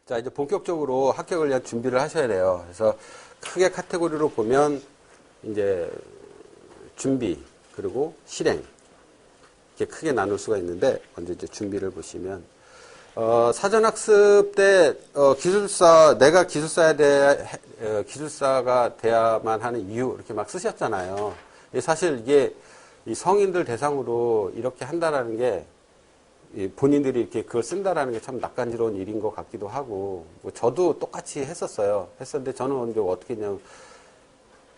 자, 이제 본격적으로 합격을 위한 준비를 하셔야 돼요. 그래서 크게 카테고리로 보면 이제 준비, 그리고 실행. 이렇게 크게 나눌 수가 있는데, 먼저 이제 준비를 보시면, 사전학습 때, 내가 기술사가 돼야만 하는 이유, 이렇게 막 쓰셨잖아요. 사실 이게 이 성인들 대상으로 이렇게 한다라는 게, 본인들이 이렇게 그걸 쓴다라는 게 참 낯간지러운 일인 것 같기도 하고, 뭐 저도 똑같이 했었는데 저는 이제 어떻게 했냐면,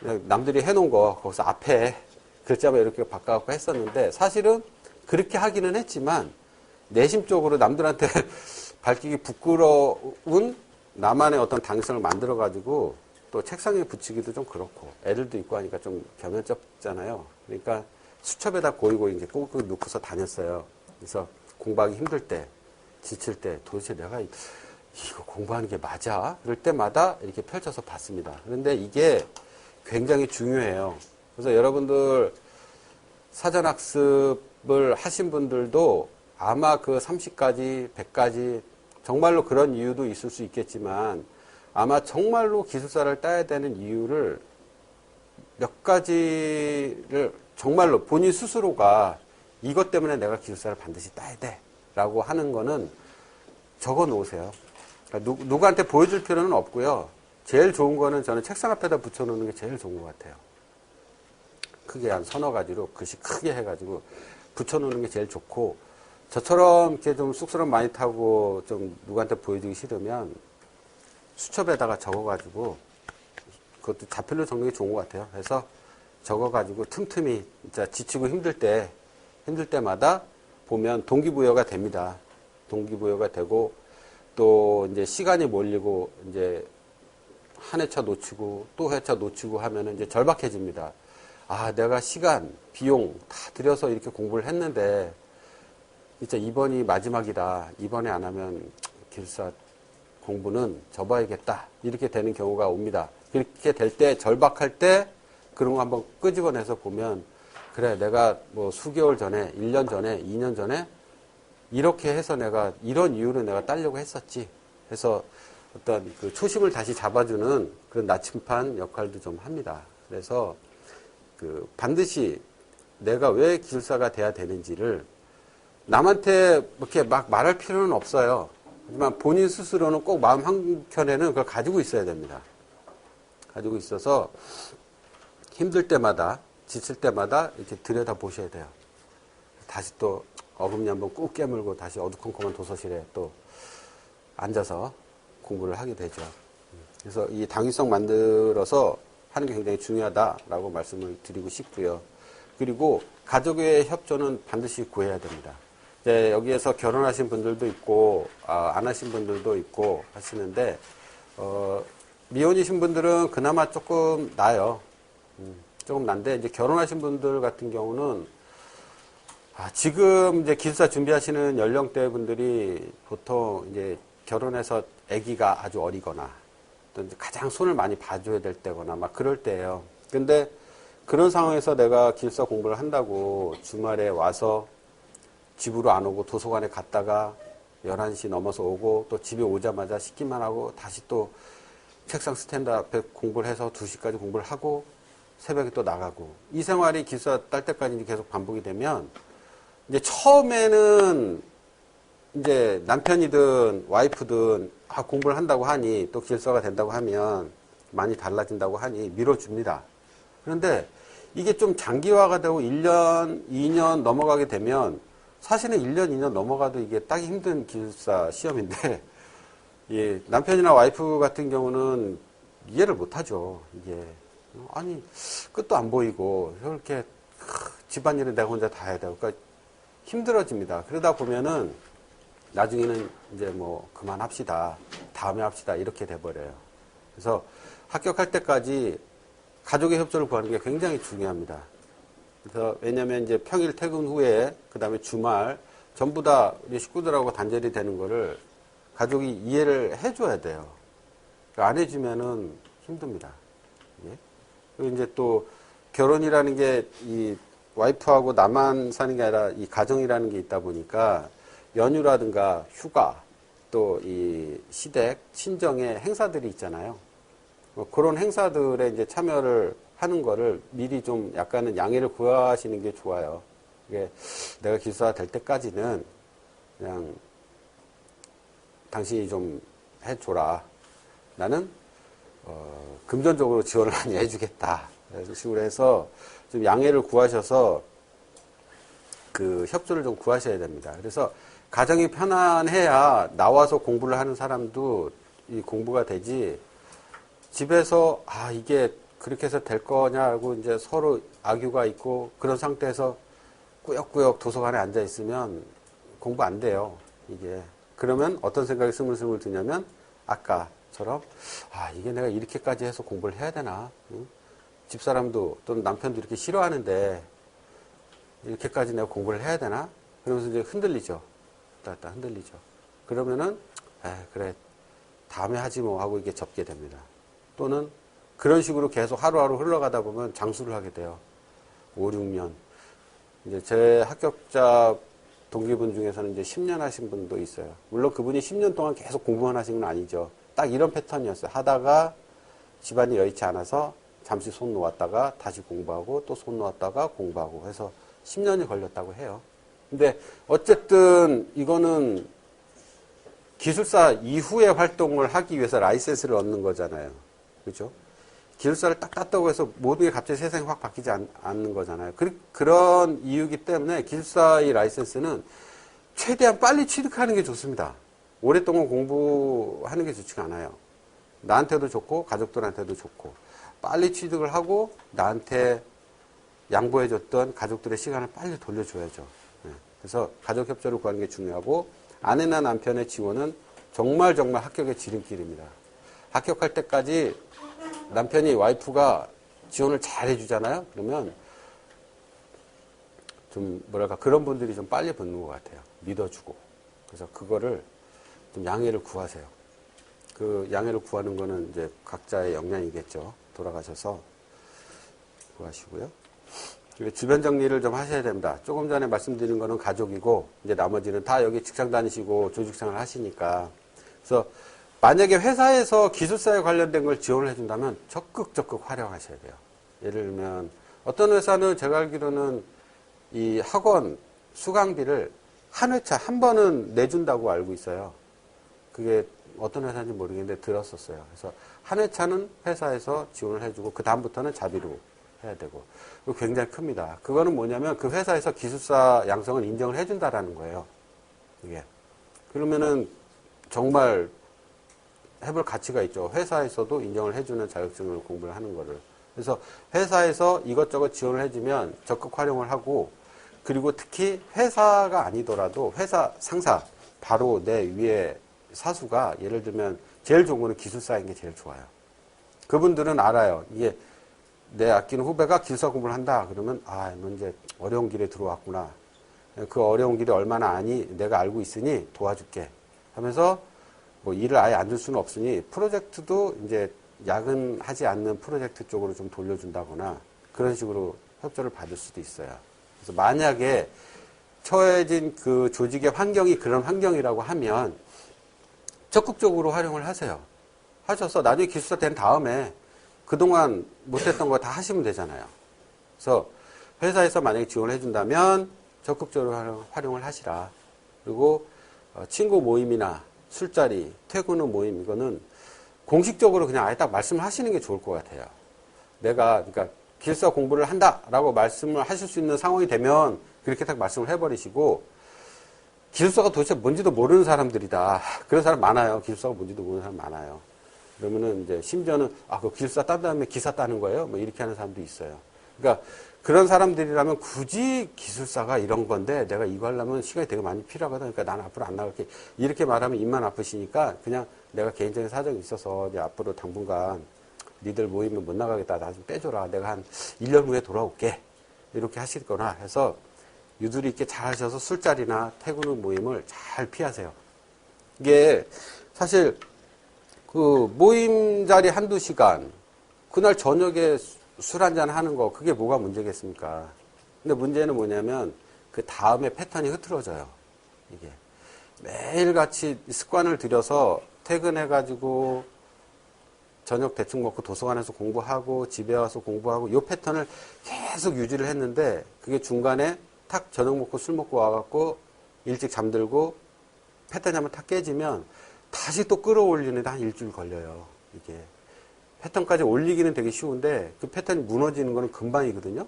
그냥 남들이 해놓은 거, 거기서 앞에 글자만 이렇게 바꿔갖고 했었는데, 사실은 그렇게 하기는 했지만, 내심적으로 남들한테 밝히기 부끄러운 나만의 어떤 당성을 만들어가지고, 또 책상에 붙이기도 좀 그렇고, 애들도 있고 하니까 좀 겸연쩍잖아요. 그러니까 수첩에다 고이고 이제 꾹꾹 넣고서 다녔어요. 그래서 공부하기 힘들 때, 지칠 때, 도대체 내가 이거 공부하는 게 맞아? 그럴 때마다 이렇게 펼쳐서 봤습니다. 그런데 이게 굉장히 중요해요. 그래서 여러분들 사전학습을 하신 분들도 아마 그 30가지, 100가지, 정말로 그런 이유도 있을 수 있겠지만 아마 정말로 기술사를 따야 되는 이유를 몇 가지를 정말로 본인 스스로가 이것 때문에 내가 기술사를 반드시 따야 돼 라고 하는 거는 적어 놓으세요. 그러니까 누구한테 보여줄 필요는 없고요. 제일 좋은 거는 저는 책상 앞에다 붙여 놓는 게 제일 좋은 것 같아요. 크게 한 서너 가지로 글씨 크게 해가지고 붙여 놓는 게 제일 좋고, 저처럼 이렇게 좀 쑥스러움 많이 타고 좀 누구한테 보여주기 싫으면 수첩에다가 적어가지고, 그것도 자필로 적는 게 좋은 것 같아요. 그래서 적어가지고 틈틈이 진짜 지치고 힘들 때마다 보면 동기부여가 됩니다. 동기부여가 되고, 또 이제 시간이 몰리고 이제 한 회차 놓치고 또 회차 놓치고 하면은 이제 절박해집니다. 아, 내가 시간, 비용 다 들여서 이렇게 공부를 했는데 진짜 이번이 마지막이다. 이번에 안 하면 기술사 공부는 접어야겠다. 이렇게 되는 경우가 옵니다. 그렇게 될 때, 절박할 때 그런 거 한번 끄집어내서 보면, 그래, 내가 뭐 수개월 전에, 1년 전에, 2년 전에 이렇게 해서 내가 이런 이유로 내가 따려고 했었지. 해서 어떤 그 초심을 다시 잡아주는 그런 나침판 역할도 좀 합니다. 그래서 그 반드시 내가 왜 기술사가 돼야 되는지를 남한테 이렇게 막 말할 필요는 없어요. 하지만 본인 스스로는 꼭 마음 한켠에는 그걸 가지고 있어야 됩니다. 가지고 있어서 힘들 때마다, 지칠 때마다 이렇게 들여다 보셔야 돼요. 다시 또 어금니 한번 꾹 깨물고 다시 어두컴컴한 도서실에 또 앉아서 공부를 하게 되죠. 그래서 이 당위성 만들어서 하는 게 굉장히 중요하다라고 말씀을 드리고 싶고요. 그리고 가족의 협조는 반드시 구해야 됩니다. 이제 여기에서 결혼하신 분들도 있고, 안 하신 분들도 있고 하시는데, 미혼이신 분들은 그나마 조금 나아요. 조금 난데, 이제 결혼하신 분들 같은 경우는, 지금 이제 기술사 준비하시는 연령대 분들이 보통 이제 결혼해서 아기가 아주 어리거나, 또 이제 가장 손을 많이 봐줘야 될 때거나, 막 그럴 때예요. 근데 그런 상황에서 내가 기술사 공부를 한다고 주말에 와서 집으로 안 오고 도서관에 갔다가 11시 넘어서 오고 또 집에 오자마자 씻기만 하고 다시 또 책상 스탠드 앞에 공부를 해서 2시까지 공부를 하고 새벽에 또 나가고, 이 생활이 기술사 딸 때까지 계속 반복이 되면 이제 처음에는 이제 남편이든 와이프든 공부를 한다고 하니, 또 기술사가 된다고 하면 많이 달라진다고 하니 밀어줍니다. 그런데 이게 좀 장기화가 되고 1년, 2년 넘어가게 되면, 사실은 1년, 2년 넘어가도 이게 따기 힘든 기술사 시험인데, 예, 남편이나 와이프 같은 경우는 이해를 못하죠. 이게 아니 끝도 안 보이고 이렇게 집안일은 내가 혼자 다 해야 되고, 그러니까 힘들어집니다. 그러다 보면은 나중에는 이제 뭐 그만합시다, 다음에 합시다, 이렇게 돼버려요. 그래서 합격할 때까지 가족의 협조를 구하는 게 굉장히 중요합니다. 그래서 왜냐면 이제 평일 퇴근 후에 그 다음에 주말 전부 다 우리 식구들하고 단절이 되는 거를 가족이 이해를 해줘야 돼요. 안 해주면은 힘듭니다. 예? 그리고 이제 또 결혼이라는 게 이 와이프하고 나만 사는 게 아니라 이 가정이라는 게 있다 보니까 연휴라든가 휴가, 또 이 시댁, 친정의 행사들이 있잖아요. 그런 행사들에 이제 참여를 하는 거를 미리 좀 약간은 양해를 구하시는 게 좋아요. 이게 내가 기술사 될 때까지는 그냥 당신이 좀 해줘라. 나는 금전적으로 지원을 많이 해주겠다. 이런 식으로 해서 좀 양해를 구하셔서 그 협조를 좀 구하셔야 됩니다. 그래서 가정이 편안해야 나와서 공부를 하는 사람도 이 공부가 되지, 집에서 이게 그렇게 해서 될 거냐고 이제 서로 악유가 있고 그런 상태에서 꾸역꾸역 도서관에 앉아 있으면 공부 안 돼요. 이게. 그러면 어떤 생각이 스물스물 드냐면 아까처럼 이게 내가 이렇게까지 해서 공부를 해야 되나? 응? 집사람도 또는 남편도 이렇게 싫어하는데 이렇게까지 내가 공부를 해야 되나? 그러면서 이제 흔들리죠. 흔들리죠. 그러면은 그래 다음에 하지 뭐 하고 이게 접게 됩니다. 또는 그런 식으로 계속 하루하루 흘러가다 보면 장수를 하게 돼요. 5, 6년. 이제 제 합격자 동기분 중에서는 이제 10년 하신 분도 있어요. 물론 그분이 10년 동안 계속 공부만 하신 건 아니죠. 딱 이런 패턴이었어요. 하다가 집안이 여의치 않아서 잠시 손 놓았다가 다시 공부하고 또 손 놓았다가 공부하고 해서 10년이 걸렸다고 해요. 근데 어쨌든 이거는 기술사 이후의 활동을 하기 위해서 라이센스를 얻는 거잖아요. 그죠? 기술사를 딱 땄다고 해서 모든 게 갑자기 세상이 확 바뀌지 않는 거잖아요. 그런 이유이기 때문에 기술사의 라이센스는 최대한 빨리 취득하는 게 좋습니다. 오랫동안 공부하는 게 좋지가 않아요. 나한테도 좋고 가족들한테도 좋고 빨리 취득을 하고 나한테 양보해줬던 가족들의 시간을 빨리 돌려줘야죠. 그래서 가족 협조를 구하는 게 중요하고 아내나 남편의 지원은 정말 합격의 지름길입니다. 합격할 때까지 남편이 와이프가 지원을 잘 해주잖아요. 그러면 좀 뭐랄까 그런 분들이 좀 빨리 붙는 것 같아요. 믿어주고. 그래서 그거를 좀 양해를 구하세요. 그 양해를 구하는 거는 이제 각자의 역량이겠죠. 돌아가셔서 구하시고요. 주변 정리를 좀 하셔야 됩니다. 조금 전에 말씀드린 거는 가족이고 이제 나머지는 다 여기 직장 다니시고 조직생활 하시니까. 그래서 만약에 회사에서 기술사에 관련된 걸 지원을 해준다면 적극 활용하셔야 돼요. 예를 들면 어떤 회사는 제가 알기로는 이 학원 수강비를 한 회차 한 번은 내준다고 알고 있어요. 그게 어떤 회사인지 모르겠는데 들었었어요. 그래서 한 회차는 회사에서 지원을 해주고 그 다음부터는 자비로 해야 되고 굉장히 큽니다. 그거는 뭐냐면 그 회사에서 기술사 양성을 인정을 해준다라는 거예요. 이게 그러면은 정말 해볼 가치가 있죠. 회사에서도 인정을 해주는 자격증을 공부를 하는 거를. 그래서 회사에서 이것저것 지원을 해주면 적극 활용을 하고 그리고 특히 회사가 아니더라도 회사 상사 바로 내 위에 사수가 예를 들면 제일 좋은 거는 기술사인 게 제일 좋아요. 그분들은 알아요. 이게 내 아끼는 후배가 기술사 공부를 한다. 그러면 너 이제 어려운 길에 들어왔구나. 그 어려운 길이 얼마나 아니 내가 알고 있으니 도와줄게 하면서 뭐 일을 아예 안 줄 수는 없으니 프로젝트도 이제 야근하지 않는 프로젝트 쪽으로 좀 돌려준다거나 그런 식으로 협조를 받을 수도 있어요. 그래서 만약에 처해진 그 조직의 환경이 그런 환경이라고 하면 적극적으로 활용을 하세요. 하셔서 나중에 기술사 된 다음에 그동안 못했던 거 다 하시면 되잖아요. 그래서 회사에서 만약에 지원을 해준다면 적극적으로 활용을 하시라. 그리고 친구 모임이나 술자리, 퇴근 후 모임 이거는 공식적으로 그냥 아예 딱 말씀을 하시는 게 좋을 것 같아요. 내가 그러니까 기술사 공부를 한다라고 말씀을 하실 수 있는 상황이 되면 그렇게 딱 말씀을 해버리시고 기술사가 도대체 뭔지도 모르는 사람들이다. 그런 사람 많아요. 기술사가 뭔지도 모르는 사람 많아요. 그러면은 이제 심지어는 그 기술사 딴 다음에 기사 따는 거예요? 뭐 이렇게 하는 사람도 있어요. 그러니까 그런 사람들이라면 굳이 기술사가 이런 건데 내가 이거 하려면 시간이 되게 많이 필요하거든. 그러니까 나는 앞으로 안 나갈게. 이렇게 말하면 입만 아프시니까 그냥 내가 개인적인 사정이 있어서 이제 앞으로 당분간 니들 모이면 못 나가겠다. 나 좀 빼줘라. 내가 한 1년 후에 돌아올게. 이렇게 하실 거나 해서 유두리 있게 잘 하셔서 술자리나 퇴근 후 모임을 잘 피하세요. 이게 사실 그 모임 자리 한두 시간, 그날 저녁에 술 한잔 하는 거, 그게 뭐가 문제겠습니까? 근데 문제는 뭐냐면, 그 다음에 패턴이 흐트러져요. 이게. 매일같이 습관을 들여서 퇴근해가지고 저녁 대충 먹고 도서관에서 공부하고 집에 와서 공부하고 이 패턴을 계속 유지를 했는데 그게 중간에 탁 저녁 먹고 술 먹고 와갖고 일찍 잠들고 패턴이 한번 탁 깨지면 다시 또 끌어올리는데 한 일주일 걸려요. 이게 패턴까지 올리기는 되게 쉬운데 그 패턴이 무너지는 거는 금방이거든요.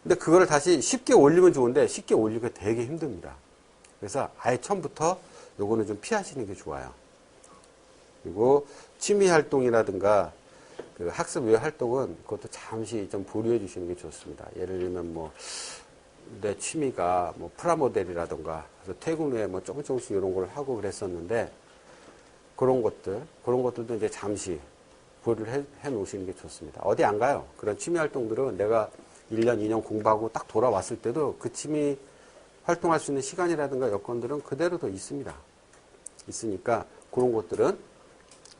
근데 그거를 다시 쉽게 올리면 좋은데 쉽게 올리기가 되게 힘듭니다. 그래서 아예 처음부터 요거는 좀 피하시는 게 좋아요. 그리고 취미 활동이라든가 그 학습 외 활동은 그것도 잠시 좀 보류해 주시는 게 좋습니다. 예를 들면 뭐 내 취미가 뭐 프라모델이라든가 그래서 퇴근 후에 뭐 조금씩 이런 걸 하고 그랬었는데 그런 것들도 이제 잠시 보류를 해 놓으시는 게 좋습니다. 어디 안 가요. 그런 취미 활동들은 내가 1년, 2년 공부하고 딱 돌아왔을 때도 그 취미 활동할 수 있는 시간이라든가 여건들은 그대로 더 있습니다. 있으니까 그런 것들은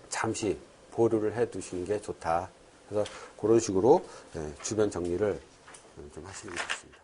잠시 보류를 해 두시는 게 좋다. 그래서 그런 식으로 주변 정리를 좀 하시는 게 좋습니다.